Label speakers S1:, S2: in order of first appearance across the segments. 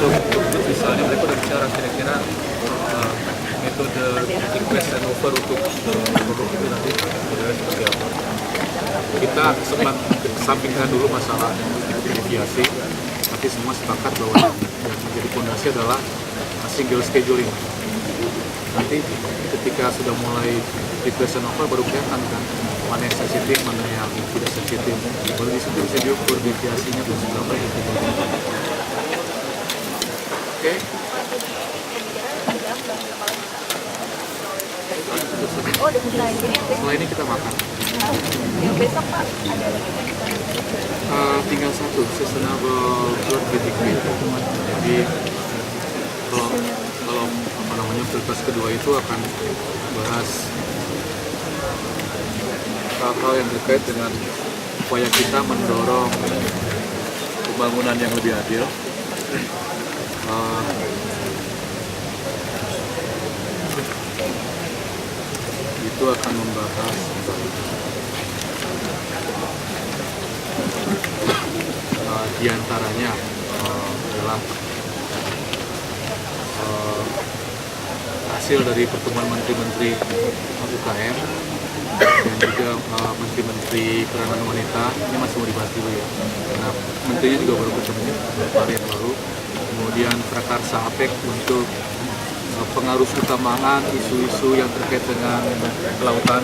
S1: termasuk untuk misalnya mereka udah bicara kira-kira metode request and offer untuk produk itu nanti modelnya seperti apa. Kita sempat sampingkan dulu masalah deviasi, tapi semua sepakat bahwa yang menjadi fondasi adalah single scheduling. Nanti ketika sudah mulai request and offer baru kelihatan kan mana yang sensitif, mana yang tidak sensitif. Baru di situ bisa diukur deviasinya tuh seberapa yang kita butuhkan. Oke. Setelah ini kita makan.
S2: Yang besok Pak ada lagi
S1: Tinggal satu, sustainable growth GDP. Jadi kalau apa namanya prioritas kedua itu akan bahas hal-hal yang terkait dengan upaya kita mendorong pembangunan yang lebih adil. Itu akan membahas diantaranya adalah hasil dari pertemuan menteri-menteri UKM dan juga menteri-menteri kerana wanita. Ini masih mau dibahas dulu ya, karena menterinya juga baru ketemu beberapa hari yang lalu. Kemudian prakarsa APEC untuk pengaruh keutamaan isu-isu yang terkait dengan kelautan.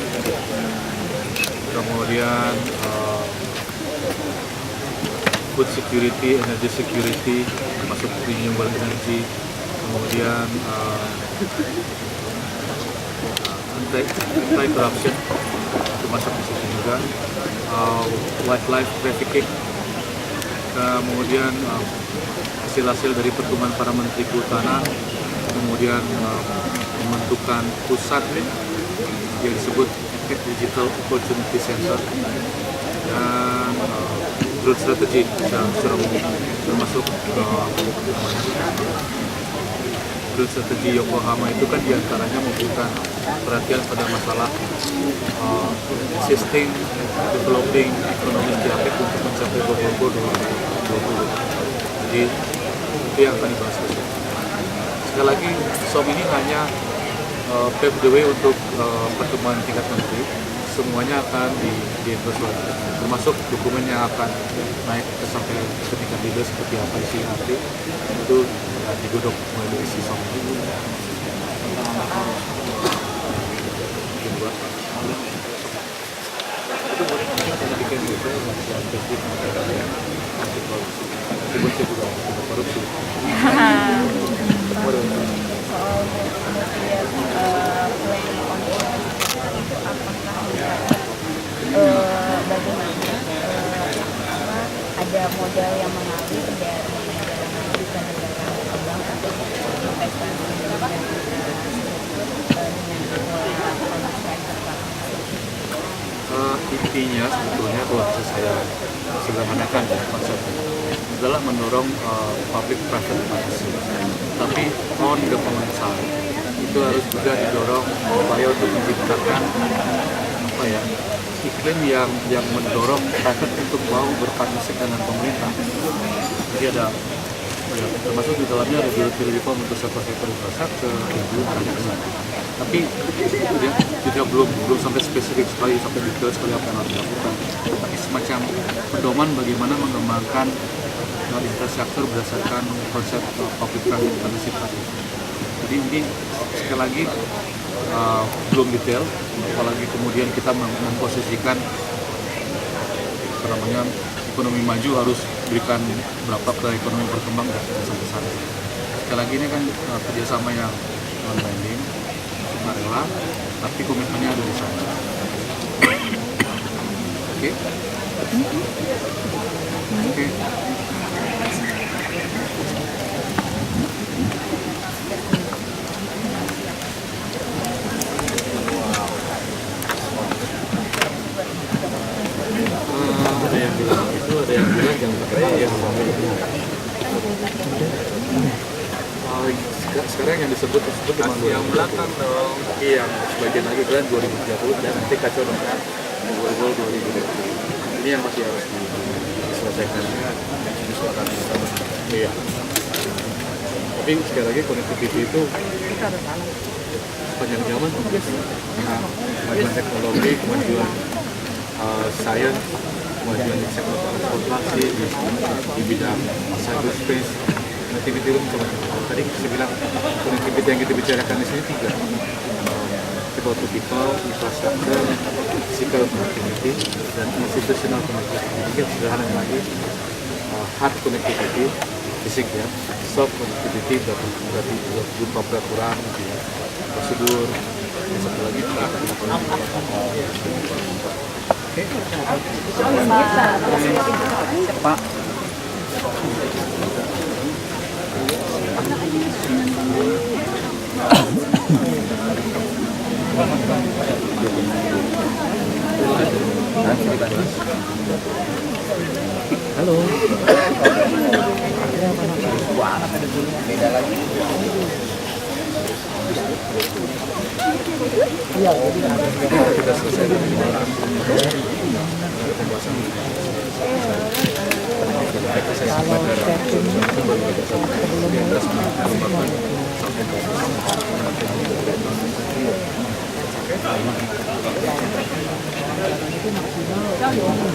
S1: Kemudian food security, energy security, termasuk renewable energy. Kemudian anti-corruption, termasuk di situ juga. Wildlife trafficking. Kemudian hasil-hasil dari pertemuan para menteri kehutanan. Kemudian pembentukan pusat yang disebut Digital Opportunity Center dan growth strategy secara umum, termasuk growth strategy Yokohama itu kan diantaranya memberikan perhatian pada masalah assisting developing ekonomi di APEC untuk mencapai goal 2020. Jadi itu yang akan dibahas. Sekali lagi, SOM ini hanya pave the way untuk pertemuan tingkat menteri. Semuanya akan di-endorse, termasuk dokumen yang akan naik sampai ke tingkat leader seperti apa isi nanti itu digodok melalui isi SOM ini. Itu boleh kita bikin juga yang spesifik anti korupsi. Sebutnya juga anti korupsi.
S2: soal kemudian plan konsolidasi itu apakah bagaimana ada modal yang mengalir dari negara maju ke negara berkembang untuk investasi dengan
S1: intinya sebetulnya kalau bisa saya sederhanakan ya konsepnya adalah mendorong public private partnership, tapi on government side itu harus juga didorong upaya untuk menciptakan apa ya iklim yang mendorong private untuk mau berpartnership dengan pemerintah. Jadi ada ya, termasuk di dalamnya regulatory reform untuk sektor-sektor infrastruktur arahnya ke sana. Tapi tidak belum sampai spesifik sekali, sampai detail sekali apa yang harus dilakukan. Tapi semacam pedoman bagaimana mengembangkan infrastruktur berdasarkan konsep public private partnership tadi. Jadi ini sekali lagi belum detail, apalagi kemudian kita memposisikan apa namanya ekonomi maju harus berikan berapa ke ekonomi berkembang dan sampai sana. Sekali lagi ini kan kerjasama yang non-binding, sukarela, tapi komitmennya ada di sana. Oke. Ada yang bilang itu, ada yang bilang jangan pakai yang sekarang yang disebut cuma yang belakang dong. Iya, sebagian lagi kan 2030 dan nanti kacau dong. 2020. Ini yang masih harus diselesaikan. Iya. Tapi sekali lagi connectivity itu sepanjang zaman karena kemajuan teknologi, kemajuan sains, kemajuan di sektor transportasi, di bidang cyberspace, connectivity itu macam-macam. Tadi saya bilang connectivity yang kita bicarakan di sini tiga. People to people, infrastructure, physical connectivity, dan institutional connectivity. Mungkin sederhana lagi, hard connectivity, fisik ya, soft connectivity berarti berupa peraturan, prosedur, dan satu lagi Pak. Halo. Beda lagi. Iya, kita selesai dari orang.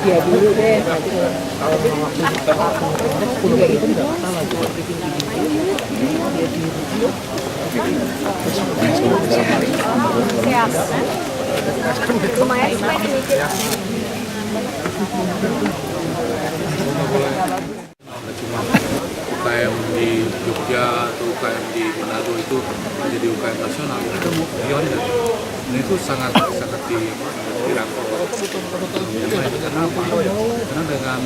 S2: Dia dulu deh. Siap. Lumayan
S1: cuma UKM di Jogja atau UKM di Manado itu menjadi UKM nasional, itu beyond that. Dan itu sangat dirangkul. Karena apa? Karena dengan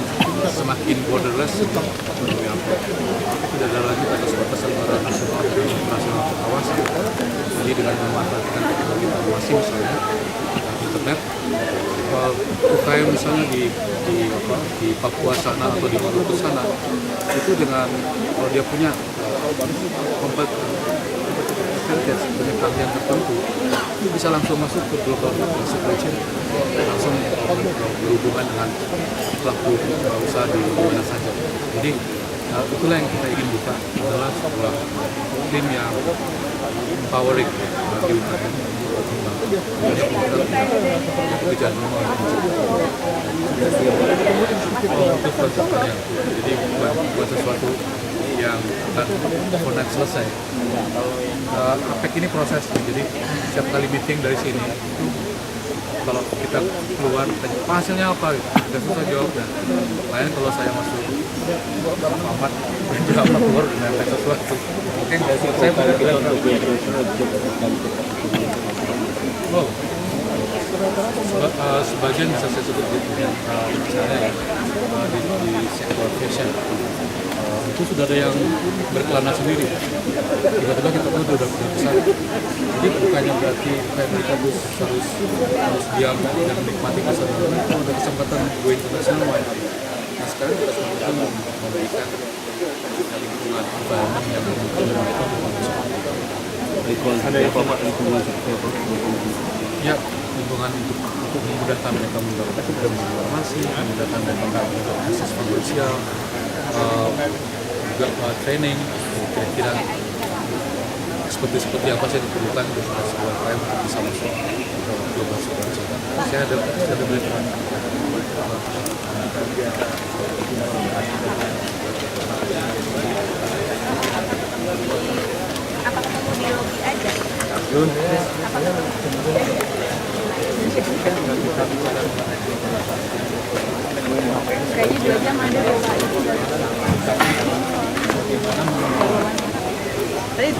S1: semakin borderless dunia, tidak ada lagi batas-batas antara nasional dan internasional atau kawasan. Jadi dengan memanfaatkan teknologi informasi misalnya internet, UKM misalnya di Papua sana atau di Maluku sana itu dengan kalau dia punya punya keahlian tertentu itu bisa langsung masuk ke global supply chain, langsung berhubungan dengan pelaku usaha di mana saja. Jadi itulah yang kita ingin buka, adalah sebuah tim yang empowering bagi UKM. Jadi buat sesuatu yang tidak selesai. APEC ini proses, jadi setiap kali meeting dari sini kalau kita keluar hasilnya apa, kita susah jawab. Dan lain kalau saya masuk Muhammad menjawab keluar dengan sesuatu, mungkin saya pada bilang sebagian bisa saya sebut misalnya di sektor fashion itu sudah ada yang berkelana sendiri, tiba-tiba kita tahu udah besar. Jadi bukannya berarti kayak mereka harus diam dan menikmati kesempatan itu, ada kesempatan go internasional. Nah sekarang kita semua memberikan lingkungan environment yang membuat mereka ada lingkungan seperti apa? Ya, lingkungan untuk memudahkan mereka mendapatkan informasi, memudahkan mereka mendapatkan akses finansial, juga training, kira-kira seperti apa sih yang diperlukan untuk sebuah UKM untuk bisa masuk ke global supply chain. Saya ada berikan.
S2: Apa ketemu di lobby aja? Kayaknya 2 jam ada ya Pak. Tadi